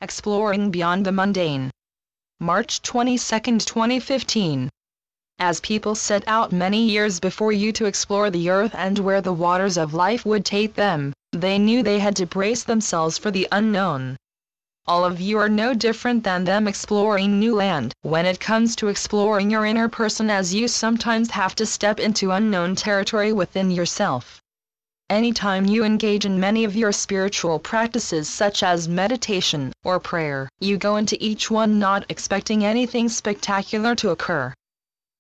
Exploring Beyond the Mundane. March 22, 2015. As people set out many years before you to explore the earth and where the waters of life would take them, they knew they had to brace themselves for the unknown. All of you are no different than them exploring new land. When it comes to exploring your inner person, as you sometimes have to step into unknown territory within yourself. Anytime you engage in many of your spiritual practices such as meditation or prayer, you go into each one not expecting anything spectacular to occur.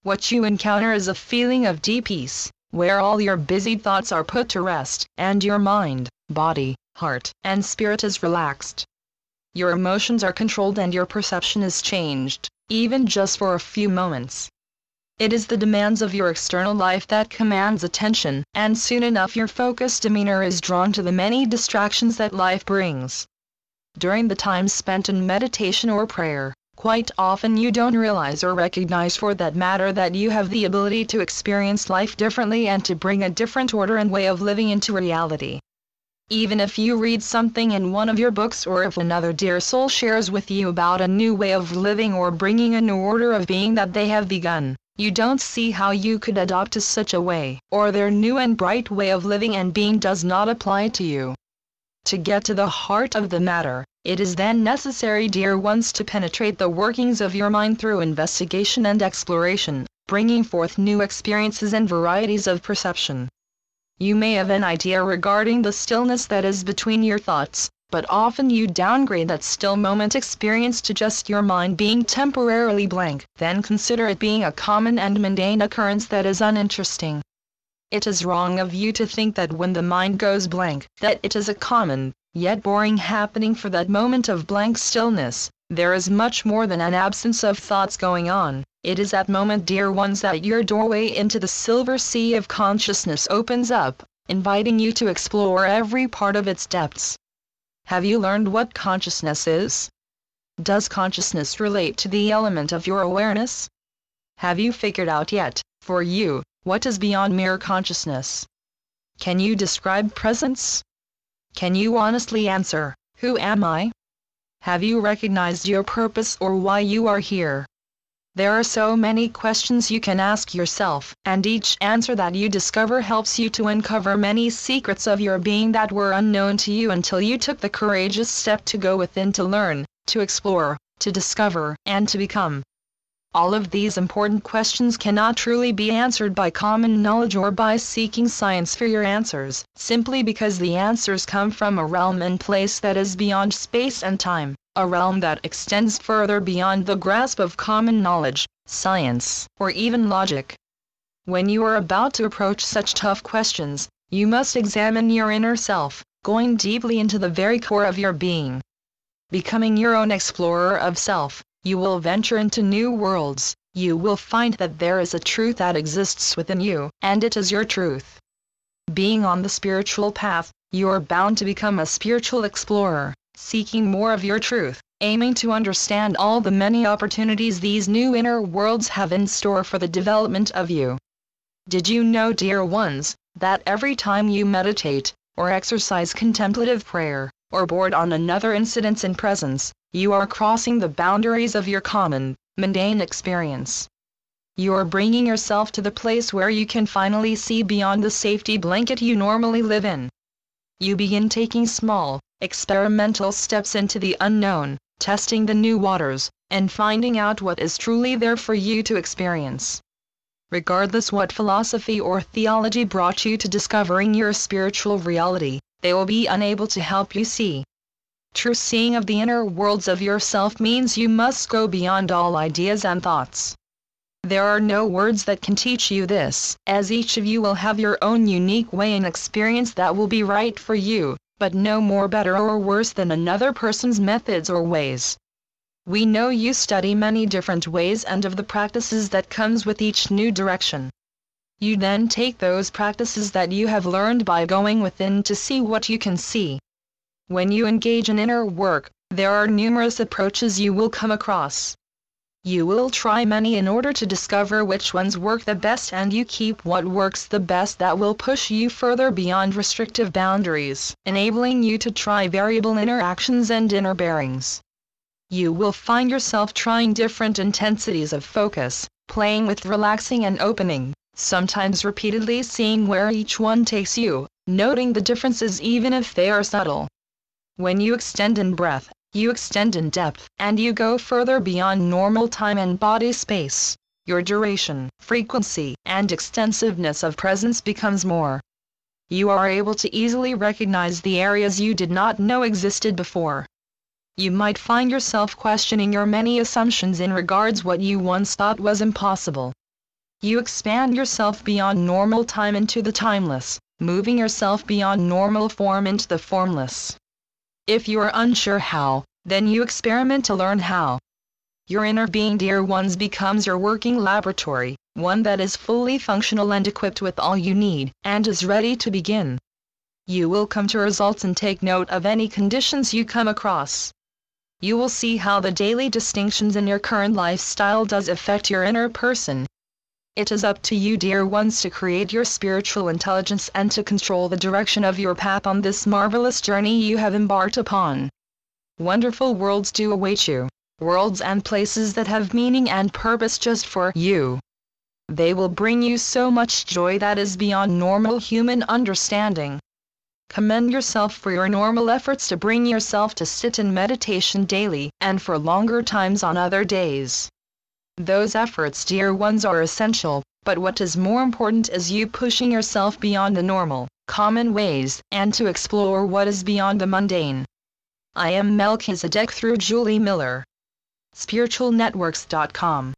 What you encounter is a feeling of deep peace, where all your busy thoughts are put to rest, and your mind, body, heart, and spirit is relaxed. Your emotions are controlled and your perception is changed, even just for a few moments. It is the demands of your external life that commands attention, and soon enough your focused demeanor is drawn to the many distractions that life brings. During the time spent in meditation or prayer, quite often you don't realize or recognize, for that matter, that you have the ability to experience life differently and to bring a different order and way of living into reality. Even if you read something in one of your books, or if another dear soul shares with you about a new way of living or bringing a new order of being that they have begun, you don't see how you could adopt to such a way, or their new and bright way of living and being does not apply to you. To get to the heart of the matter, it is then necessary, dear ones, to penetrate the workings of your mind through investigation and exploration, bringing forth new experiences and varieties of perception. You may have an idea regarding the stillness that is between your thoughts, but often you downgrade that still moment experience to just your mind being temporarily blank, then consider it being a common and mundane occurrence that is uninteresting. It is wrong of you to think that when the mind goes blank, that it is a common, yet boring happening for that moment of blank stillness. There is much more than an absence of thoughts going on. It is that moment, dear ones, that your doorway into the silver sea of consciousness opens up, inviting you to explore every part of its depths. Have you learned what consciousness is? Does consciousness relate to the element of your awareness? Have you figured out yet, for you, what is beyond mere consciousness? Can you describe presence? Can you honestly answer, who am I? Have you recognized your purpose or why you are here? There are so many questions you can ask yourself, and each answer that you discover helps you to uncover many secrets of your being that were unknown to you until you took the courageous step to go within, to learn, to explore, to discover, and to become. All of these important questions cannot truly be answered by common knowledge or by seeking science for your answers, simply because the answers come from a realm and place that is beyond space and time, a realm that extends further beyond the grasp of common knowledge, science, or even logic. When you are about to approach such tough questions, you must examine your inner self, going deeply into the very core of your being. Becoming your own explorer of self, you will venture into new worlds. You will find that there is a truth that exists within you, and it is your truth. Being on the spiritual path, you are bound to become a spiritual explorer, seeking more of your truth, aiming to understand all the many opportunities these new inner worlds have in store for the development of you. Did you know, dear ones, that every time you meditate, or exercise contemplative prayer, or board on another incident in presence, you are crossing the boundaries of your common, mundane experience? You are bringing yourself to the place where you can finally see beyond the safety blanket you normally live in. You begin taking small, experimental steps into the unknown, testing the new waters, and finding out what is truly there for you to experience. Regardless what philosophy or theology brought you to discovering your spiritual reality, they will be unable to help you see. True seeing of the inner worlds of yourself means you must go beyond all ideas and thoughts. There are no words that can teach you this, as each of you will have your own unique way and experience that will be right for you, but no more better or worse than another person's methods or ways. We know you study many different ways and of the practices that comes with each new direction. You then take those practices that you have learned by going within to see what you can see. When you engage in inner work, there are numerous approaches you will come across. You will try many in order to discover which ones work the best, and you keep what works the best that will push you further beyond restrictive boundaries, enabling you to try variable inner actions and inner bearings. You will find yourself trying different intensities of focus, playing with relaxing and opening, sometimes repeatedly seeing where each one takes you, noting the differences even if they are subtle. When you extend in breath, you extend in depth, and you go further beyond normal time and body space. Your duration, frequency, and extensiveness of presence becomes more. You are able to easily recognize the areas you did not know existed before. You might find yourself questioning your many assumptions in regards what you once thought was impossible. You expand yourself beyond normal time into the timeless, moving yourself beyond normal form into the formless. If you are unsure how, then you experiment to learn how. Your inner being, dear ones, becomes your working laboratory, one that is fully functional and equipped with all you need, and is ready to begin. You will come to results and take note of any conditions you come across. You will see how the daily distinctions in your current lifestyle does affect your inner person. It is up to you, dear ones, to create your spiritual intelligence and to control the direction of your path on this marvelous journey you have embarked upon. Wonderful worlds do await you, worlds and places that have meaning and purpose just for you. They will bring you so much joy that is beyond normal human understanding. Commend yourself for your normal efforts to bring yourself to sit in meditation daily and for longer times on other days. Those efforts, dear ones, are essential, but what is more important is you pushing yourself beyond the normal, common ways, and to explore what is beyond the mundane. I am Melchizedek through Julie Miller. spiritualnetworks.com